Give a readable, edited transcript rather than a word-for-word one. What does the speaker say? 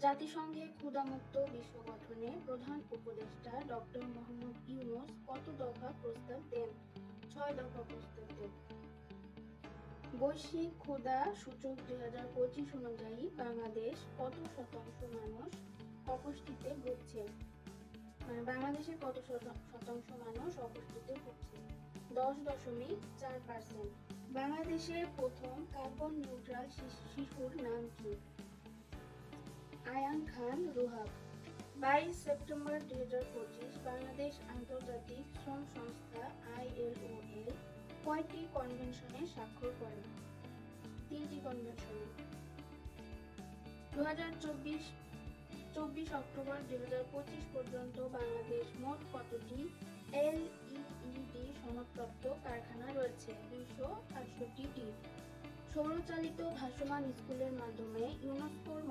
জাতিসংঘে ক্ষুধামুক্ত বিশ্ব গঠনে প্রধান উপদেষ্টা ডক্টর মোহাম্মদ ইউনূস কত দফা প্রস্তাব দেন? ৬ দফা প্রস্তাব দেন। বৈশ্বিক ক্ষুধা সূচক ২০২৫ অনুযায়ী বাংলাদেশ কত শতাংশ মানুষ অপুষ্টিতে ভুগছে? বাংলাদেশে কত শতাংশ মানুষ অপুষ্টিতে ভুগছে? 10.4%। বাংলাদেশের প্রথম কার্বন নিউট্রাল শিশুর নাম কি? আয়ান খান রুহাব। 22 সেপ্টেম্বর 2025 বাংলাদেশ আন্তর্জাতিক শ্রম সংস্থা ILO এর কয়টি কনভেনশনে স্বাক্ষর করে? 3টি কনভেনশনে। 24 অক্টোবর 2025 পর্যন্ত বাংলাদেশ মোট কতটি LED সনদপ্রাপ্ত কারখানা রয়েছে? 268টি। সৌরচালিত ভাসমান স্কুলের মাধ্যমে ইউনেস্কোর